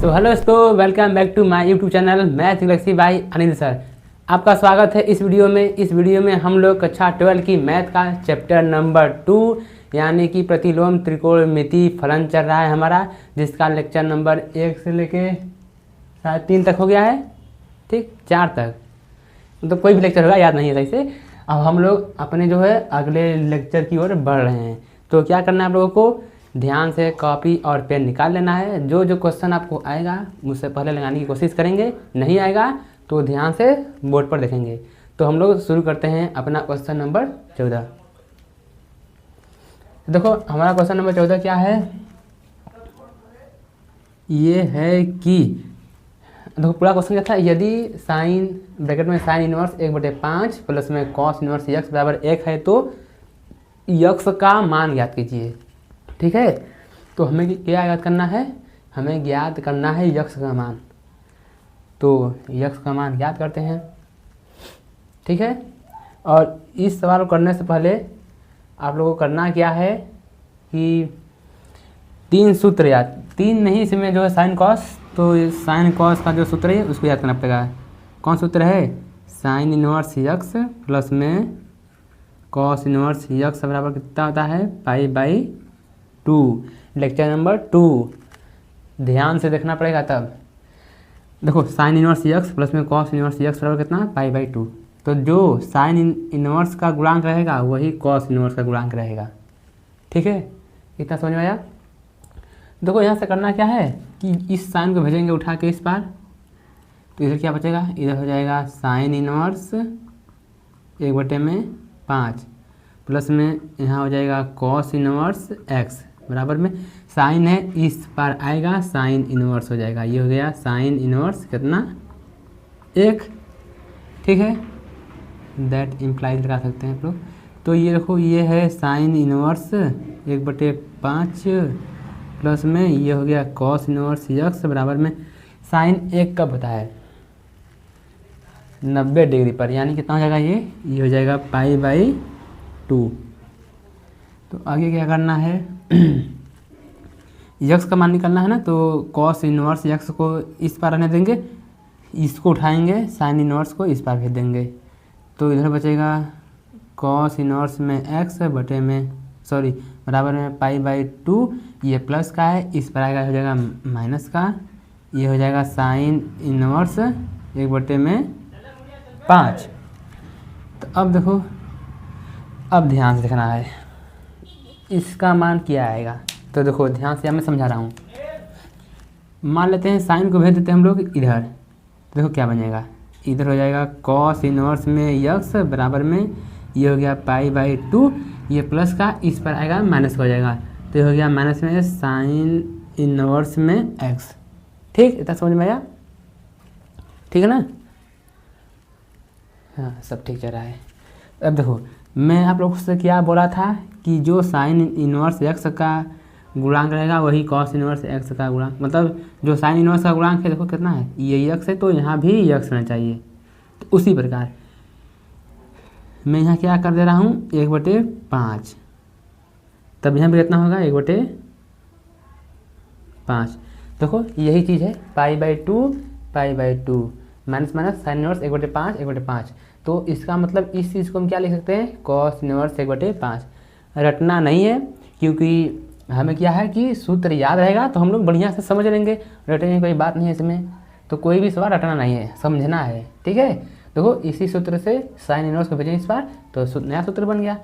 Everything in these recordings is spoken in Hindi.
तो हेलो दोस्तों, welcome back to my YouTube channel math galaxy by Anil sir. आपका स्वागत है इस वीडियो में हम लोग कक्षा 12 की मैथ का चैप्टर नंबर 2 यानी कि प्रतिलोम त्रिकोणमिति फलन चल रहा है हमारा, जिसका लेक्चर नंबर 1 से लेके शायद 3 तक हो गया है, ठीक 4 तक, तो कोई भी लेक्चर होगा याद नहीं है सही से। अब हम लोग अपने जो है अगले लेक्चर की ओर बढ़ रहे हैं। तो क्या करना है आप लोगों को, ध्यान से कॉपी और पेन निकाल लेना है। जो जो क्वेश्चन आपको आएगा मुझसे पहले लगाने की कोशिश करेंगे, नहीं आएगा तो ध्यान से बोर्ड पर देखेंगे। तो हम लोग शुरू करते हैं अपना क्वेश्चन नंबर 14। देखो हमारा क्वेश्चन नंबर 14 क्या है, ये है कि देखो पूरा क्वेश्चन क्या था, यदि साइन ब्रैकेट में साइन इनवर्स 1/5 प्लस में कॉस इनवर्स यक्स बराबर 1 है तो यक्स का मान ज्ञात कीजिए। ठीक है, तो हमें क्या ज्ञात करना है, हमें ज्ञात करना है यक्स का मान। तो यक्स का मान ज्ञात करते हैं। ठीक है, और इस सवाल को करने से पहले आप लोगों को करना क्या है कि 3 सूत्र याद, 3 नहीं इसमें जो है साइन कॉस, तो साइन कॉस का जो सूत्र है उसको याद करना पड़ेगा। कौन सूत्र है, साइन इनवर्स यक्स प्लस में कॉस इनवर्स यक्स बराबर कितना होता है, π/2। लेक्चर नंबर 2 ध्यान से देखना पड़ेगा। तब देखो साइन इनवर्स यक्स प्लस में कॉस इनवर्स यक्स बराबर कितना, π/2। तो जो साइन इनवर्स का गुणांक रहेगा वही कॉस इनवर्स का गुणांक रहेगा। ठीक है, इतना समझ में आया। देखो यहाँ से करना क्या है कि इस साइन को भेजेंगे उठा के इस पार, तो इधर क्या बचेगा, इधर हो जाएगा साइन इनवर्स 1/5 प्लस में यहाँ हो जाएगा कॉस इनवर्स एक्स बराबर में साइन है इस पार आएगा साइन इनवर्स हो जाएगा, ये हो गया साइन इनवर्स कितना 1। ठीक है, दैट इम्प्लाइज लगा सकते हैं आप लोग। तो ये देखो ये है साइन इनवर्स 1/5 प्लस में ये हो गया कॉस इनवर्स यक्स बराबर में साइन 1 कब होता है, 90 डिग्री पर, यानी कितना हो जाएगा ये हो जाएगा π/2। तो आगे क्या करना है यक्स का मान निकालना है ना, तो कॉस इनवर्स यक्स को इस पार रहने देंगे, इसको उठाएंगे साइन इनवर्स को इस पार भेज देंगे। तो इधर बचेगा कॉस इनवर्स में एक्स बटे में बराबर में π/2, ये प्लस का है इस पर आएगा हो जाएगा माइनस का, ये हो जाएगा साइन इनवर्स 1/5। तो अब देखो, अब ध्यान से देखना है इसका मान क्या आएगा। तो देखो ध्यान से मैं समझा रहा हूँ, मान लेते हैं साइन को भेज देते हैं हम लोग इधर, देखो क्या बनेगा, इधर हो जाएगा कॉस इनवर्स में यक्स बराबर में ये हो गया π/2, ये प्लस का इस पर आएगा माइनस हो जाएगा, तो ये हो गया माइनस में साइन इनवर्स में एक्स। ठीक, इतना समझ में आया, ठीक है ना। हाँ सब ठीक चल रहा है। अब देखो मैं आप लोगों से क्या बोला था कि जो साइन इनवर्स एक्स का गुणांक रहेगा वही कॉस इनवर्स एक्स का गुणांक, मतलब जो साइन इनवर्स का गुणांक है देखो कितना है, ये एक्स है तो यहाँ भी एक्स होना चाहिए। तो उसी प्रकार मैं यहाँ क्या कर दे रहा हूँ 1/5, तब यहाँ भी कितना होगा 1/5। देखो यही चीज़ है π/2 माइनस माइनस साइन इनवर्स 1/5। तो इसका मतलब इस चीज़ को हम क्या लिख सकते हैं, कॉस इनवर्स 1/5। रटना नहीं है क्योंकि हमें क्या है कि सूत्र याद रहेगा तो हम लोग बढ़िया से समझ लेंगे, रटने की कोई बात नहीं है इसमें। तो कोई भी सवाल रटना नहीं है, समझना है। ठीक है, देखो इसी सूत्र से साइन इनवर्स को भेजें इस बार तो नया सूत्र बन गया।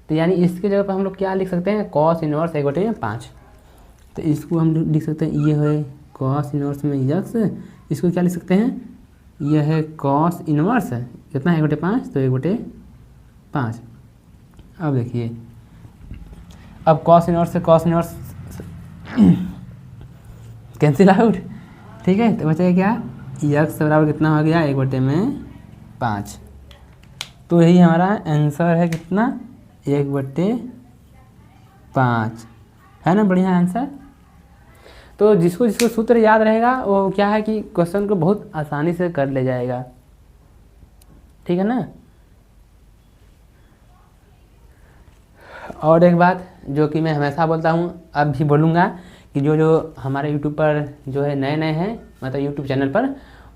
तो यानी इसके जगह पर हम लोग क्या लिख सकते हैं, कॉस इनवर्स 1/5। तो इसको हम लिख सकते हैं, ये है कॉस इनवर्स में यक्स, इसको क्या लिख सकते हैं, यह है कॉस इनवर्स कितना 1/5, तो 1/5। अब देखिए, अब कॉस इनवर्स से कॉस इनवर्स कैंसिल आउट। ठीक है, तो बचेगा क्या, यक्स बराबर कितना हो गया 1/5। तो यही हमारा आंसर है कितना 1/5, है ना, बढ़िया आंसर। तो जिसको जिसको सूत्र याद रहेगा वो क्या है कि क्वेश्चन को बहुत आसानी से कर ले जाएगा। ठीक है ना। और एक बात जो कि मैं हमेशा बोलता हूँ अब भी बोलूँगा कि जो हमारे यूट्यूब पर जो है नए हैं, मतलब यूट्यूब चैनल पर,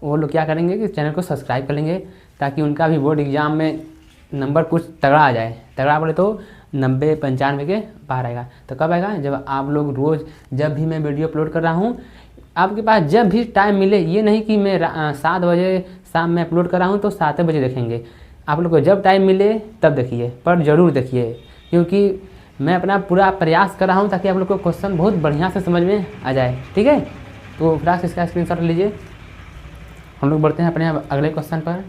वो लोग क्या करेंगे कि चैनल को सब्सक्राइब कर लेंगे, ताकि उनका भी बोर्ड एग्ज़ाम में नंबर कुछ तगड़ा आ जाए। तगड़ा बोले तो 90-95 के पार आएगा। तो कब आएगा? जब आप लोग रोज़, जब भी मैं वीडियो अपलोड कर रहा हूँ, आपके पास जब भी टाइम मिले, ये नहीं कि मैं 7 बजे शाम में अपलोड कर रहा हूँ तो 7 बजे देखेंगे। आप लोग को जब टाइम मिले तब देखिए, पर ज़रूर देखिए, क्योंकि मैं अपना पूरा प्रयास कर रहा हूँ ताकि आप लोग को क्वेश्चन बहुत बढ़िया से समझ में आ जाए। ठीक है, तो फिलहाल इसका स्क्रीनशॉट लीजिए। हम लोग बढ़ते हैं अपने अगले क्वेश्चन पर।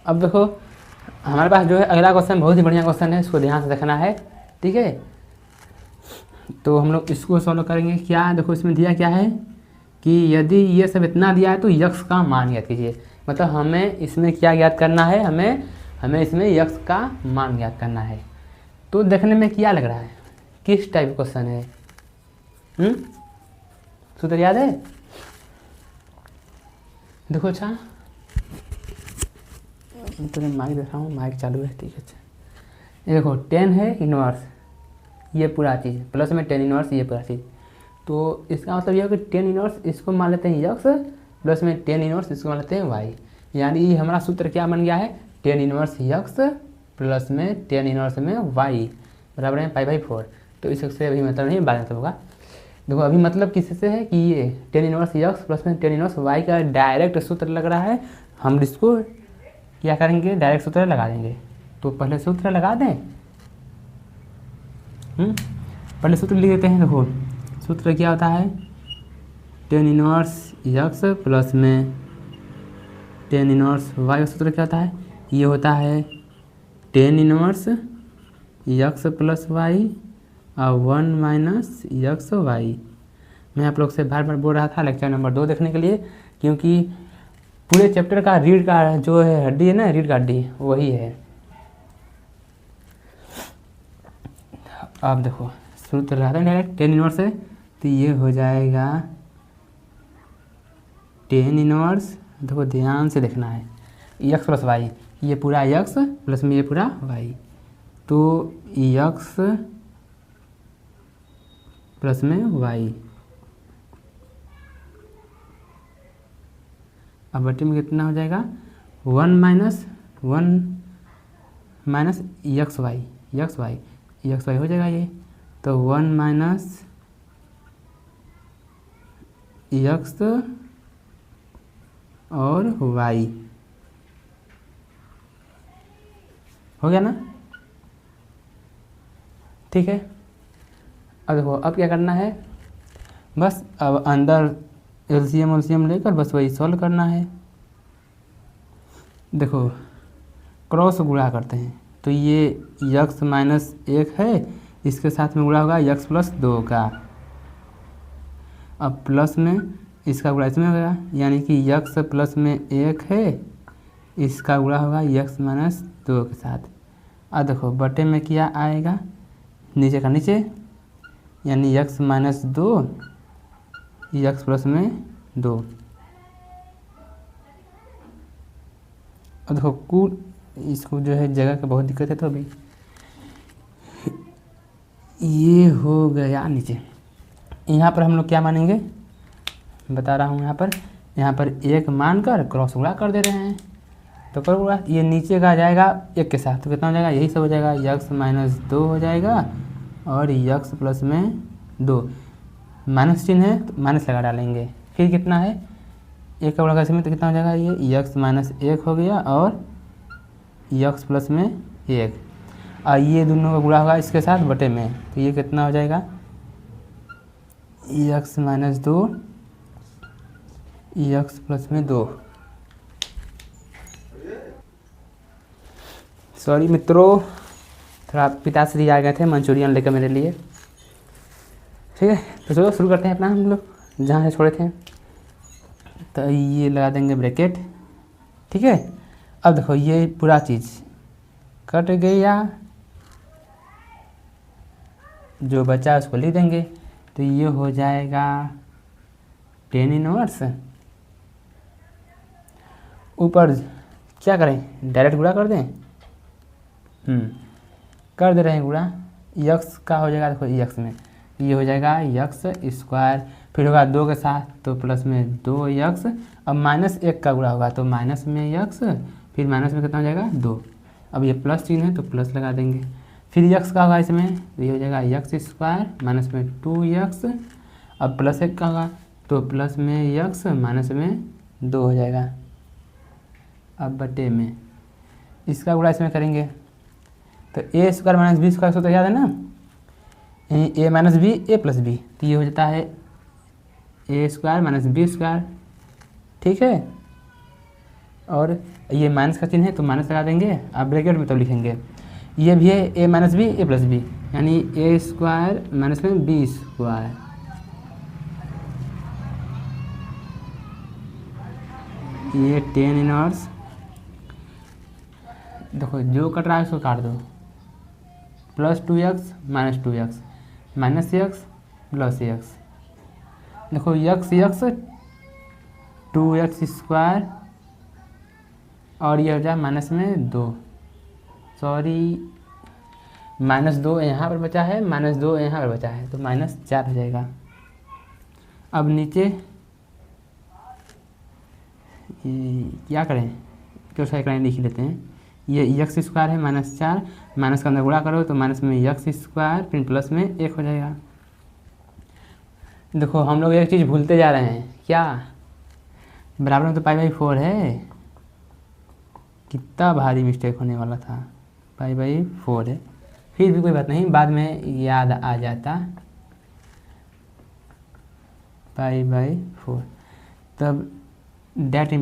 अब देखो हमारे पास जो है अगला क्वेश्चन बहुत ही बढ़िया क्वेश्चन है, इसको ध्यान से देखना है। ठीक है, तो हम लोग इसको सॉल्व करेंगे। क्या देखो इसमें दिया क्या है कि यदि ये सब इतना दिया है तो यक्स का मान ज्ञात कीजिए। मतलब हमें इसमें क्या ज्ञात करना है? हमें इसमें यक्स का मान ज्ञात करना है। तो देखने में क्या लग रहा है, किस टाइप क्वेश्चन है? सूत्र याद है? देखो अच्छा, तो माइक देख रहा हूँ, माइक चालू है। ठीक है, अच्छा ये देखो 10 है इनवर्स, ये पूरा चीज़, प्लस में 10 इनवर्स ये पूरा चीज़। तो इसका मतलब ये है कि 10 इनवर्स इसको मान लेते हैं यक्स, प्लस में 10 इनवर्स इसको मान लेते हैं वाई। यानी हमारा सूत्र क्या बन गया है? 10 इनवर्स यक्स प्लस में 10 इनवर्स में वाई बराबर है π/4। तो इससे अभी मतलब नहीं, बाद में होगा। देखो अभी मतलब किससे है कि ये 10 इनवर्स यक्स प्लस में 10 इनवर्स वाई का डायरेक्ट सूत्र लग रहा है। हम इसको क्या करेंगे? डायरेक्ट सूत्र लगा देंगे। तो पहले सूत्र लगा दें, पहले सूत्र लिख देते हैं। देखो सूत्र क्या होता है? 10 इनवर्स यक्स प्लस में 10 इनवर्स वाई का सूत्र क्या होता है? ये होता है 10 इनवर्स यक्स प्लस वाई और 1 माइनस यक्स वाई। मैं आप लोग से बार बार बोल रहा था लेक्चर नंबर 2 देखने के लिए, क्योंकि पूरे चैप्टर का रीढ़ का जो है हड्डी है ना, रीढ़ का हड्डी वही है। अब देखो सूत्र रहता है डायरेक्ट 10 इनवर्स है, तो ये हो जाएगा 10 इनवर्स। देखो ध्यान से देखना है, यक्स प्लस वाई, ये पूरा यक्स प्लस में ये पूरा वाई, तो यक्स प्लस में वाई। अब बटे में कितना हो जाएगा? 1 माइनस यक्स वाई हो जाएगा ये। तो 1 माइनस यक्स और वाई हो गया ना? ठीक है, अब देखो अब क्या करना है? बस अब अंदर एलसीएम लेकर बस वही सॉल्व करना है। देखो क्रॉस गुणा करते हैं, तो ये यक्स माइनस 1 है, इसके साथ में गुणा होगा यक्स प्लस 2 का। अब प्लस में इसका गुणा इसमें होगा, यानी कि यक्स प्लस में 1 है, इसका गुणा होगा यक्स माइनस 2 के साथ। अब देखो बटे में क्या आएगा? नीचे का नीचे, यानी यक्स माइनस 2 यक्स प्लस में 2। अब देखो कुल इसको जो है जगह का बहुत दिक्कत है, तो अभी ये हो गया नीचे। यहाँ पर हम लोग क्या मानेंगे बता रहा हूँ। यहाँ पर 1 मानकर क्रॉस गुणा कर दे रहे हैं, तो कर गुणा ये नीचे का जाएगा 1 के साथ, तो कितना हो जाएगा? यही सब हो जाएगा, यक्स माइनस 2 हो जाएगा और यक्स प्लस में 2। माइनस चिन्ह है तो माइनस लगा डालेंगे। फिर कितना है? 1 का गुणा इसमें, तो कितना हो जाएगा? ये यक्स माइनस 1 हो गया और यक्स प्लस में 1, और ये दोनों का गुणा होगा इसके साथ बटे में, तो ये कितना हो जाएगा? यक्स माइनस 2 यक्स प्लस में 2। सॉरी मित्रों, थोड़ा पिताश्री आ गए थे मंचूरियन लेकर मेरे लिए। ठीक है, तो चलो शुरू करते हैं अपना हम लोग जहाँ से छोड़े थे। तो ये लगा देंगे ब्रैकेट। ठीक है, अब देखो ये पूरा चीज़ कट गया, जो बचा उसको लिख देंगे। तो ये हो जाएगा 10 इनवर्स, ऊपर क्या करें? डायरेक्ट गुणा कर दें। कर दे रहे हैं गुणा, यक्स का हो जाएगा, देखो यक्स में ये हो जाएगा यक्स स्क्वायर, फिर होगा 2 के साथ तो प्लस में 2x, अब -1 का गुणा होगा तो माइनस में यक्स, फिर माइनस में कितना हो जाएगा 2। अब ये प्लस चिन्ह है तो प्लस लगा देंगे, फिर यक्स का होगा इसमें तो ये हो जाएगा यक्स स्क्वायर माइनस में 2x, अब प्लस 1 का होगा तो प्लस में यक्स माइनस में 2 हो जाएगा। अब बटे में इसका गुणा इसमें करेंगे तो ए स्क्वायर माइनस बी स्क्वायर तो याद है ना, ए माइनस बी ए प्लस बी, तो ये हो जाता है ए स्क्वायर माइनस बी स्क्वायर, ठीक है। और ये माइनस का चिन्ह है तो माइनस लगा देंगे, आप ब्रैकेट में तो लिखेंगे, ये भी है ए माइनस बी ए प्लस बी, यानी ए स्क्वायर माइनस में बी स्क्वायर, ये 10 इनवर्स, देखो जो कट रहा है उसको काट दो, plus 2x minus 2x minus x plus x, देखो यक्स 2x स्क्वायर और ये हो जाए माइनस में 2, सॉरी -2 यहाँ पर बचा है, -2 यहाँ पर बचा है तो -4 हो जाएगा। अब नीचे क्या करें, क्यों साइड लाइन लिख लेते हैं, ये यक्स स्क्वायर है -4, माइनस का अंदर गुणा करो तो माइनस में यक्स स्क्वायर फिर प्लस में 1 हो जाएगा। देखो हम लोग एक चीज़ भूलते जा रहे हैं, क्या बराबर में तो π/4 है, कितना भारी मिस्टेक होने वाला था, π/4 है, फिर भी कोई बात नहीं, बाद में याद आ जाता, π/4, तब डेट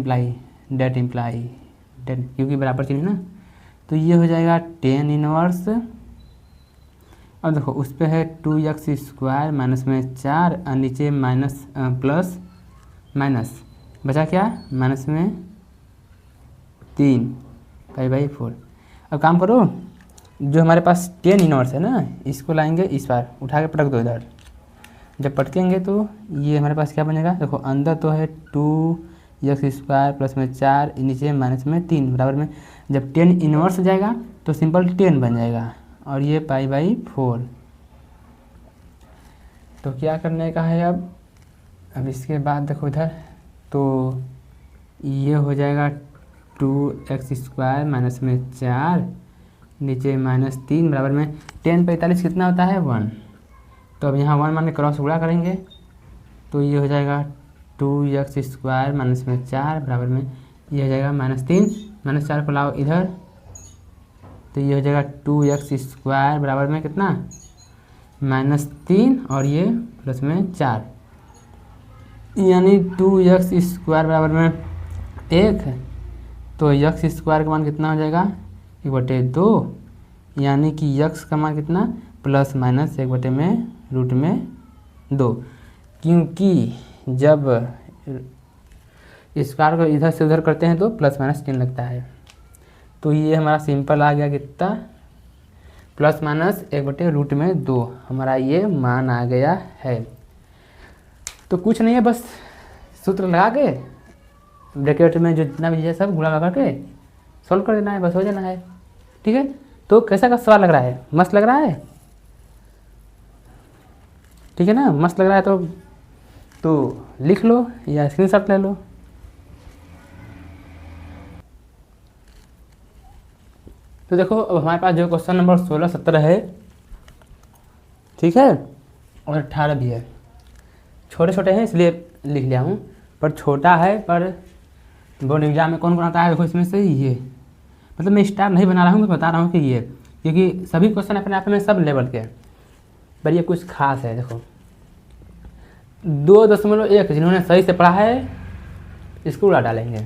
इम्प्लाई क्योंकि बराबर चिन्ह है ना, तो ये हो जाएगा 10 इनवर्स, और देखो उस पर है 2x स्क्वायर माइनस में 4 और नीचे माइनस प्लस माइनस बचा क्या, माइनस में 3 π/4। अब काम करो, जो हमारे पास 10 इनवर्स है ना, इसको लाएंगे इस बार उठा के पटक दो इधर, जब पटकेंगे तो ये हमारे पास क्या बनेगा, देखो अंदर तो है 2x स्क्वायर प्लस में 4 नीचे माइनस में 3 बराबर में, जब 10 इनवर्स हो जाएगा तो सिंपल 10 बन जाएगा, और ये π/4। तो क्या करने का है अब इसके बाद देखो इधर, तो ये हो जाएगा 2x स्क्वायर माइनस में 4 नीचे -3 बराबर में 10 45 कितना होता है 1, तो अब यहाँ 1 मान के क्रॉस गुणा करेंगे तो ये हो जाएगा 2x स्क्वायर माइनस में 4 बराबर में ये हो जाएगा -3, -4 को लाओ इधर तो ये हो जाएगा 2x स्क्वायर बराबर में कितना -3 और ये प्लस में 4, यानी 2x स्क्वायर बराबर में 1, तो x स्क्वायर का मान कितना हो जाएगा 1/2, यानी कि x का मान कितना प्लस माइनस 1/2, क्योंकि जब स्क्वायर को इधर से उधर करते हैं तो प्लस माइनस चिन्ह लगता है। तो ये हमारा सिंपल आ गया कितना, प्लस माइनस 1/2 हमारा ये मान आ गया है। तो कुछ नहीं है, बस सूत्र लगा के ब्रैकेट में जो जितना भी है सब गुणा करके सॉल्व कर देना है, बस हो जाना है, ठीक है। तो कैसा का सवाल लग रहा है, मस्त लग रहा है, ठीक है ना, मस्त लग रहा है तो लिख लो या स्क्रीनशॉट ले लो। तो देखो अब हमारे पास जो क्वेश्चन नंबर 16 17 है, ठीक है, और 18 भी है, छोटे छोटे हैं इसलिए लिख लिया हूँ, पर छोटा है, पर बोर्ड एग्जाम में कौन कौन आता है देखो इसमें से ये, मतलब मैं स्टार नहीं बना रहा हूँ, मैं बता रहा हूँ कि ये, क्योंकि सभी क्वेश्चन अपने आप में सब लेवल के, पर ये कुछ खास है। देखो 2.1 जिन्होंने सही से पढ़ा है इसको उड़ा डालेंगे।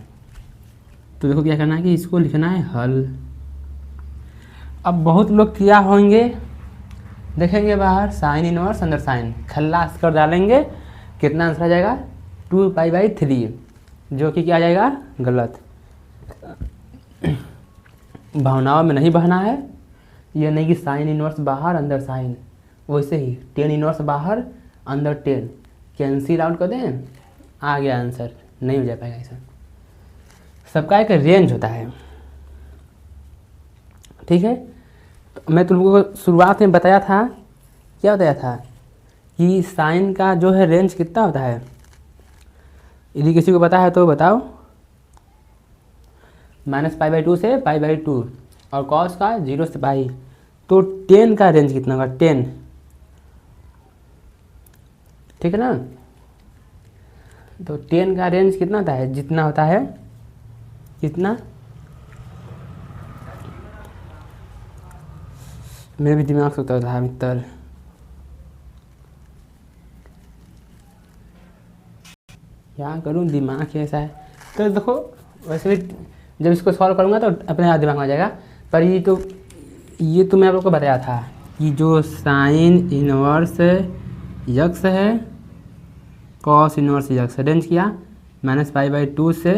तो देखो क्या करना है कि इसको लिखना है हल। अब बहुत लोग किया होंगे, देखेंगे बाहर साइन इनवर्स अंदर साइन, खल्लास कर डालेंगे, कितना आंसर आ जाएगा 2π/3, जो कि क्या आ जाएगा गलत। भावनाओं में नहीं बहना है, यह नहीं कि साइन इनवर्स बाहर अंदर साइन, वैसे ही 10 इनवर्स बाहर अंदर 10 कैंसिल आउट कर दें, आ गया आंसर, नहीं हो जा पाएगा ऐसा। सबका एक रेंज होता है, ठीक है। तो मैं तुम लोगों को शुरुआत में बताया था, क्या बताया था कि साइन का जो है रेंज कितना होता है। यदि किसी को पता है तो बताओ। -π/2 से π/2 और कॉस का 0 से पाई, तो 10 का रेंज कितना होगा 10, ठीक है ना। तो 10 का रेंज कितना होता है, जितना होता है कितना, मेरे भी दिमाग से उतर रहा है मित्र। क्या करूँ, दिमाग ही ऐसा है। तो देखो वैसे भी जब इसको सॉल्व करूँगा तो अपने आप दिमाग में आ जाएगा। पर ये तो मैं आप लोग को बताया था कि जो साइन इनवर्स यक्स है, कॉस इनवर्स यक्स रेंज किया -π/2 से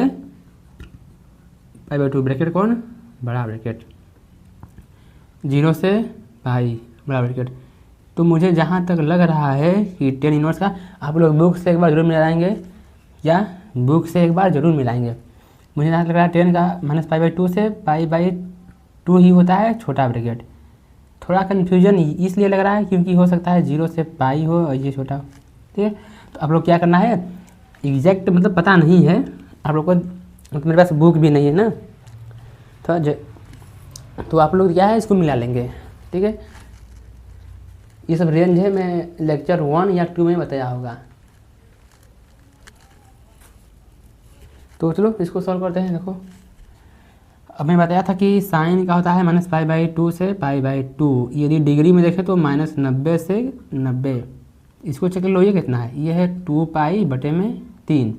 π/2 ब्रैकेट कौन, बड़ा ब्रैकेट, 0 से पाई बड़ा ब्रैकेट। तो मुझे जहाँ तक लग रहा है कि 10 इनवर्स का आप लोग बुक से एक बार जरूर मिलाएंगे, या बुक से एक बार जरूर मिलाएंगे। मुझे जहाँ लग रहा है 10 का -π/2 से π/2 ही होता है छोटा ब्रैकेट। थोड़ा कन्फ्यूजन इसलिए लग रहा है क्योंकि हो सकता है 0 से पाई हो और ये छोटा हो, ठीक है। तो आप लोग क्या करना है, एग्जैक्ट मतलब पता नहीं है आप लोग को, तो मेरे पास बुक भी नहीं है ना, तो आप लोग क्या है इसको मिला लेंगे, ठीक है। ये सब रेंज है, मैं लेक्चर 1 या 2 में बताया होगा। तो चलो इसको सॉल्व करते हैं। देखो अब मैं बताया था कि साइन का होता है -π/2 से π/2, यदि डिग्री में देखें तो -90 से 90। इसको चेक कर लो, ये कितना है, ये है 2π/3,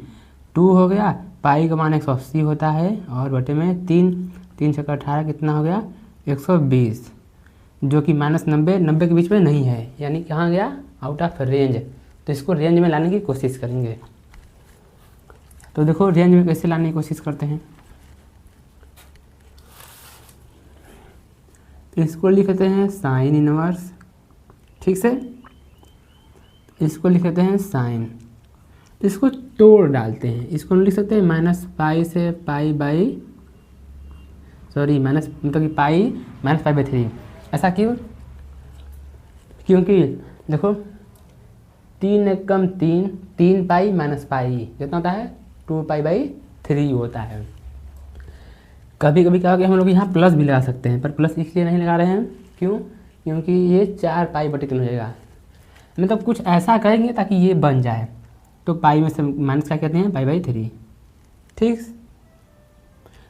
2 हो गया, पाई का मान 180 होता है और बटे में 3, 3 × 18 कितना हो गया 120, जो कि -90 के बीच में नहीं है, यानी कहाँ गया, आउट ऑफ रेंज। तो इसको रेंज में लाने की कोशिश करेंगे। तो देखो रेंज में कैसे लाने की कोशिश करते हैं। तो इसको लिखते हैं साइन इनवर्स, ठीक से, इसको लिखते हैं साइन, इसको तोड़ डालते हैं। इसको लिख सकते हैं -π से मतलब कि पाई -π/3। ऐसा क्यों, क्योंकि देखो 3 × 3 3π - पाई कितना होता है 2π/3 होता है। कभी कभी क्या हो गया, हम लोग यहाँ प्लस भी लगा सकते हैं, पर प्लस इसलिए नहीं लगा रहे हैं, क्यों, क्योंकि ये 4π/3 हो जाएगा। मतलब कुछ ऐसा करेंगे ताकि ये बन जाए। तो पाई में से माइनस क्या कहते हैं, π/3, ठीक,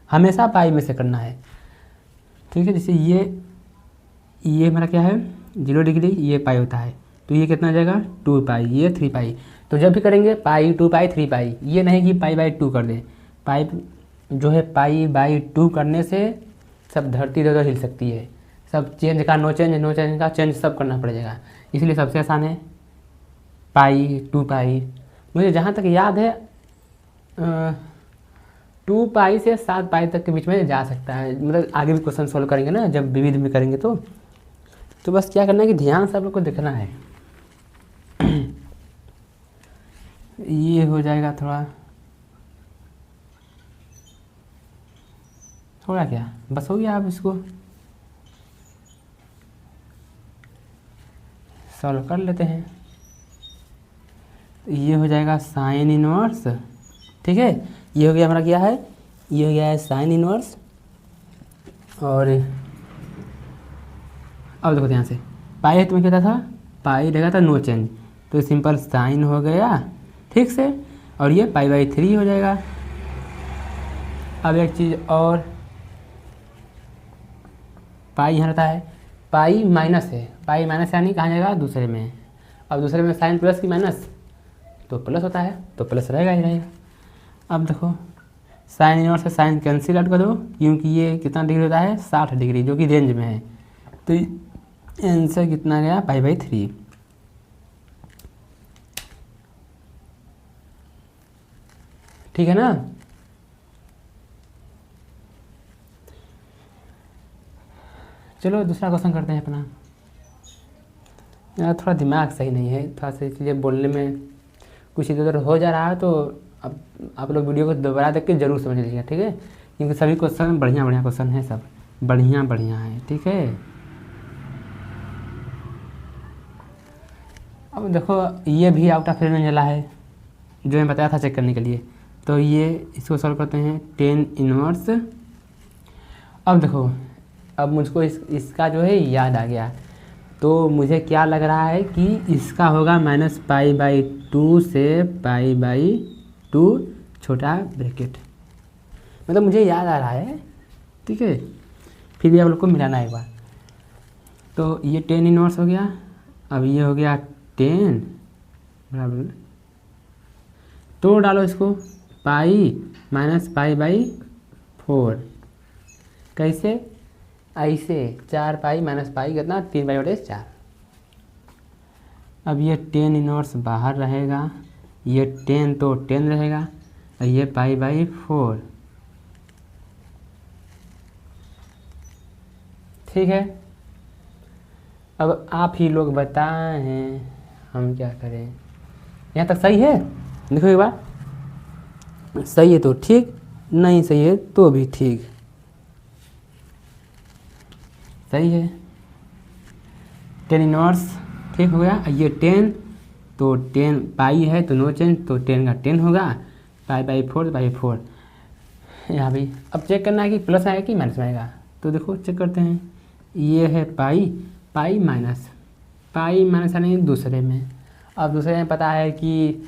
हमेशा पाई में से करना है, ठीक है। जैसे ये हमारा क्या है 0 डिग्री, ये पाई होता है, तो ये कितना हो जाएगा 2π, ये 3π। तो जब भी करेंगे पाई 2π 3π, ये नहीं कि π/2 कर दें। पाई जो है π/2 करने से सब धरती इधर हिल सकती है, सब चेंज का नो चेंज का चेंज सब करना पड़ेगा। इसलिए सबसे आसान है पाई 2π। मुझे जहाँ तक याद है 2π से 7π तक के बीच में जा सकता है। मतलब आगे भी क्वेश्चन सॉल्व करेंगे ना, जब विविध में करेंगे तो बस क्या करना है कि ध्यान से आप लोग को देखना है। ये हो जाएगा थोड़ा क्या बस हो गया। आप इसको सॉल्व कर लेते हैं। ये हो जाएगा साइन इनवर्स, ठीक है। ये हो गया हमारा क्या है, ये हो गया है साइन इनवर्स। और अब देखो ध्यान से, पाई है तुम्हें क्या था, पाई रहेगा था नो चेंज, तो सिंपल साइन हो गया, ठीक से। और ये π/3 हो जाएगा। अब एक चीज़ और, पाई यहाँ रहता है, पाई माइनस है, पाई माइनस यानी कहाँ जाएगा दूसरे में। अब दूसरे में साइन प्लस की माइनस तो प्लस होता है, तो प्लस रहेगा ही रहेगा। अब देखो साइन इनवर्स से साइन कैंसिल आउट कर दो, क्योंकि ये कितना डिग्री होता है 60 डिग्री, जो कि रेंज में है। तो आंसर कितना गया π/3। ठीक है ना। चलो दूसरा क्वेश्चन करते हैं अपना। यार थोड़ा दिमाग सही नहीं है, थोड़ा सा इसलिए बोलने में कुछ इधर उधर हो जा रहा है। तो अब आप लोग वीडियो को दोबारा देख के जरूर समझ लीजिएगा, ठीक है। क्योंकि सभी क्वेश्चन बढ़िया बढ़िया क्वेश्चन हैं, सब बढ़िया बढ़िया है, ठीक है। अब देखो ये भी आउट ऑफ रेंज में चला है, जो मैं बताया था चेक करने के लिए। तो ये इसको सॉल्व करते हैं, टेन इनवर्स। अब देखो, अब मुझको इसका जो है याद आ गया। तो मुझे क्या लग रहा है कि इसका होगा -π/2 से π/2 छोटा ब्रैकेट, मतलब मुझे याद आ रहा है, ठीक है। फिर भी आप लोग को मिलाना है एक बार। तो ये टेन इनवर्स हो गया, अब ये हो गया 10 बराबर, तो डालो इसको π-π/4, कैसे, ऐसे 4π-π कितना 3π/4। अब ये 10 इनवर्स बाहर रहेगा, ये 10 तो 10 रहेगा, और ये π/4, ठीक है। अब आप ही लोग बताएं हम क्या करें। यहाँ तक सही है, देखो एक बार, सही है तो ठीक, नहीं सही है तो भी ठीक, सही है। 10 इनवर्स ठीक हो गया। ये 10 तो 10 पाई है तो नो चेंज, तो 10 का 10 होगा, π/4 तो π/4 यहाँ भी। अब चेक करना है कि प्लस आएगा कि माइनस में आएगा, तो देखो चेक करते हैं। ये है पाई माइनस आने दूसरे में। अब दूसरे में पता है कि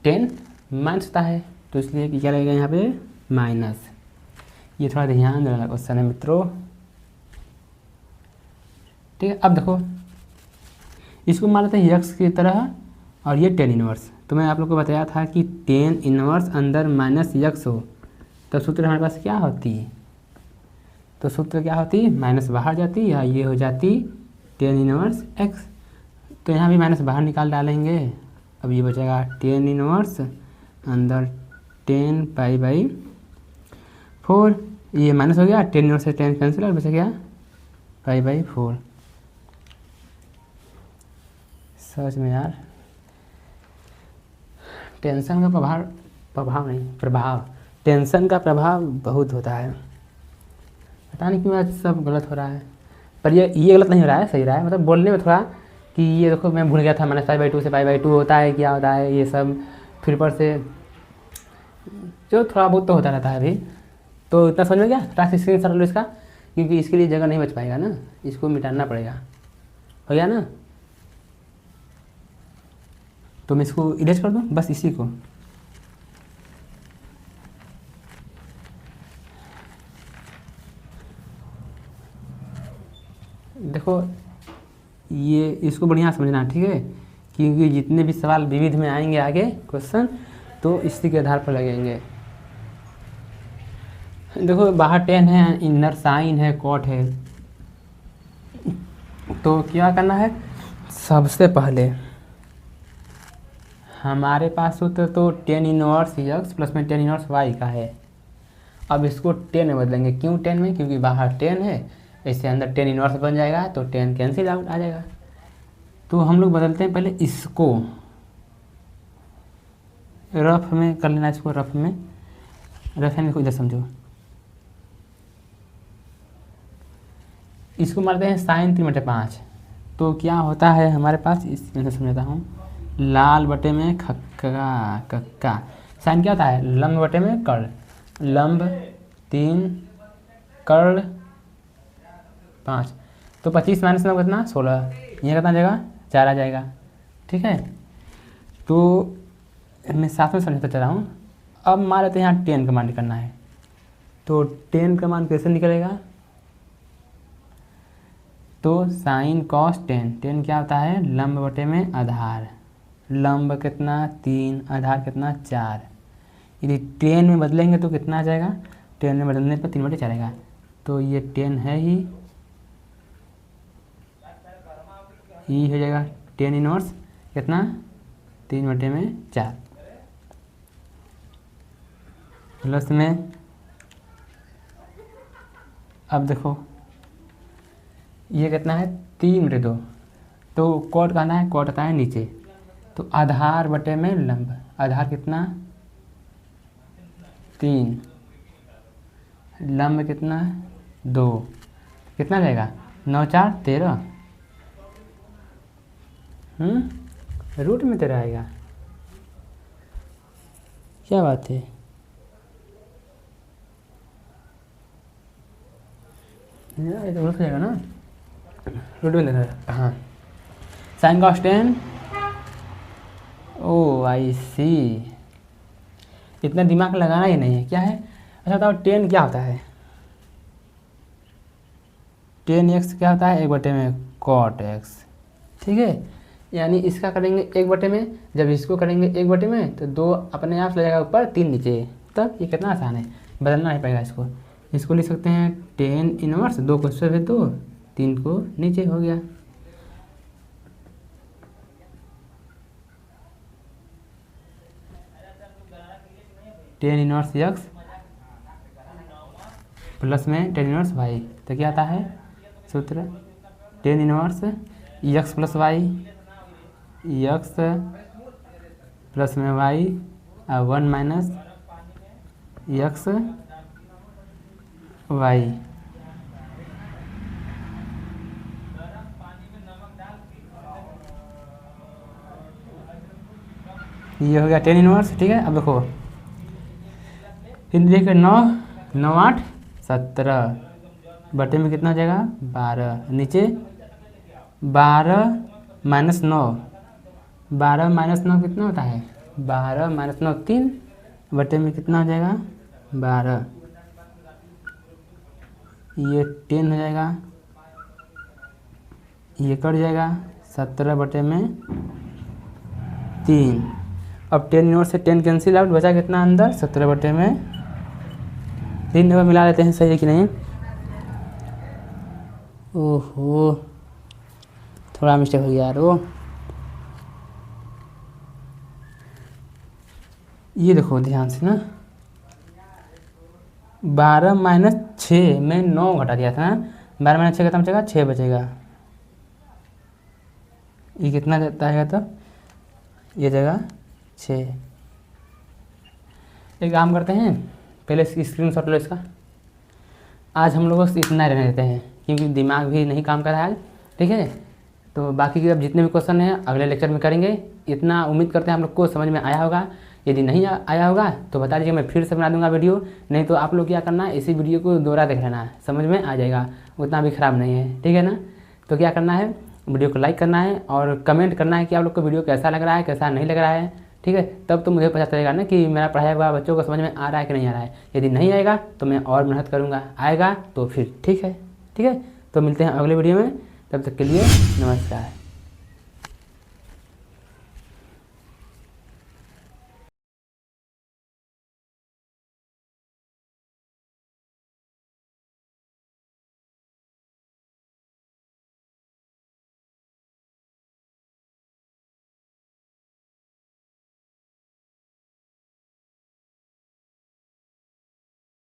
10 माइनस होता है, तो इसलिए कि क्या लगेगा यहाँ पे माइनस। ये थोड़ा ध्यान देने वाला क्वेश्चन है मित्रों, ठीक है। अब देखो इसको मान लेते हैं यक्स की तरह, और ये 10 इनवर्स। तो मैं आप लोग को बताया था कि 10 इनवर्स अंदर माइनस यक्स हो तो सूत्र हमारे पास क्या होती, तो सूत्र क्या होती, माइनस बाहर जाती या ये हो जाती 10 इनवर्स एक्स। तो यहाँ भी माइनस बाहर निकाल डालेंगे। अब ये बचेगा 10 इनवर्स अंदर 10 π/4, ये माइनस हो गया, 10 इनवर्स से 10 कैंसिल और बच गया π/4। सच में यार टेंशन का प्रभाव टेंशन का प्रभाव बहुत होता है, पता नहीं क्यों आज सब गलत हो रहा है। पर ये गलत नहीं हो रहा है, सही रहा है, मतलब बोलने में थोड़ा कि ये देखो मैं भूल गया था -π/2 से π/2 होता है, क्या होता है ये सब, फिर पर से जो थोड़ा बहुत तो होता रहता है अभी। तो इतना समझ में गया, थोड़ा स्क्रीन शॉट लो इसका, क्योंकि इसके लिए जगह नहीं बच पाएगा ना, इसको मिटाना पड़ेगा, हो गया ना। तो मैं इसको इरेज कर दूँ बस इसी को, देखो ये इसको बढ़िया समझना, ठीक है, क्योंकि जितने भी सवाल विविध में आएंगे आगे क्वेश्चन तो इसी के आधार पर लगेंगे। देखो बाहर 10 है, इनर साइन है, कॉट है, तो क्या करना है, सबसे पहले हमारे पास सूत्र तो 10 इनवर्स x प्लस में 10 इनवर्स y का है। अब इसको 10 में बदलेंगे, क्यों 10 में, क्योंकि बाहर 10 है, इससे अंदर 10 इनवर्स बन जाएगा, तो 10 कैंसिल आउट आ जाएगा। तो हम लोग बदलते हैं, पहले इसको रफ में कर लेना, इसको रफ है, इसको इधर समझो, इसको मारते हैं साइन 3/5। तो क्या होता है हमारे पास, इसमें से समझाता हूँ, लाल बटे में कक्का, साइन क्या होता है, लंब बटे में कर्ण, लंब 3 कर्ण 5, तो 25 माइनस में कितना 16, यहाँ कितना आ जाएगा 4 आ जाएगा, ठीक है। तो मैं साथ में समझता चला हूँ। अब मान लेते हैं यहाँ 10 का मान निकलना है, तो 10 का मान कैसे निकलेगा, तो साइन कॉस 10 क्या होता है, लंब बटे में आधार, लंब कितना 3, आधार कितना 4, यदि 10 में बदलेंगे तो कितना आ जाएगा, 10 में बदलने पर 3/4 आएगा, तो ये 10 है ही हो जाएगा 10 इनवर्स कितना 3/4 प्लस में। अब देखो ये कितना है 3/2, तो कॉट कहना है, कॉट आता है नीचे, तो आधार बटे में लंब, आधार कितना 3, लंब कितना 2, कितना जाएगा 9 4 13, रूट में तेरा आएगा, क्या बात है। ये तो रूट जाएगा ना, रूट में देना। हाँ, साइन कॉस टेन, ओ आई सी, इतना दिमाग लगाना ही नहीं है, क्या है। अच्छा बताओ टेन क्या होता है, टेन एक्स क्या होता है, 1/में कॉट एक्स, ठीक है। यानी इसका करेंगे 1/में, जब इसको करेंगे 1/में तो 2 अपने आप ले जाएगा ऊपर, 3 नीचे, तब ये कितना आसान है, बदलना नहीं पड़ेगा इसको। इसको लिख सकते हैं टेन इनवर्स, 2 को ऊपर है तो 3 को नीचे, हो गया। टेन इनवर्स एक्स प्लस में टेन इनवर्स वाई, तो क्या आता है सूत्र, tan inverse x plus y, x plus में वाई, 1 माइनस एक्स वाई। ये हो गया टेन इनवर्स, ठीक है। अब देखो हिंदी के 9 9 8 17 बटे में कितना हो जाएगा 12, नीचे 12 माइनस 9, 12 माइनस 9 कितना होता है 12 माइनस 9 3, बटे में कितना हो जाएगा 12, ये 10 हो जाएगा, ये कट जाएगा 17 बटे में 3। अब 10 इनवर्स से 10 कैंसिल आउट, बचा कितना अंदर 17 बटे में 3, नंबर मिला लेते हैं, सही है कि नहीं। ओहो थोड़ा मिस्टेक हो गया यार। वो ये देखो ध्यान से ना, 12 माइनस 6 में 9 घटा दिया था, 12 माइनस 6 कितना बचेगा 6 बचेगा, ये कितना देता है तो ये जगह 6। एक काम करते हैं, पहले स्क्रीनशॉट लो इसका। आज हम लोगों से इतना रहने देते हैं क्योंकि दिमाग भी नहीं काम कर रहा है, ठीक है। तो बाकी के अब जितने भी क्वेश्चन हैं अगले लेक्चर में करेंगे। इतना उम्मीद करते हैं आप लोग को समझ में आया होगा। यदि नहीं आया होगा तो बता दीजिए, मैं फिर से बना दूंगा वीडियो। नहीं तो आप लोग क्या करना है, इसी वीडियो को दोबारा देख लेना है, समझ में आ जाएगा, उतना भी ख़राब नहीं है, ठीक है ना। तो क्या करना है, वीडियो को लाइक करना है और कमेंट करना है कि आप लोग को वीडियो कैसा लग रहा है, कैसा नहीं लग रहा है, ठीक है। तब तो मुझे पता चलेगा ना कि मेरा पढ़ाया हुआ बच्चों को समझ में आ रहा है कि नहीं आ रहा है। यदि नहीं आएगा तो मैं और मेहनत करूँगा, आएगा तो फिर ठीक है, ठीक है। तो मिलते हैं अगले वीडियो में, तब तक के लिए नमस्कार।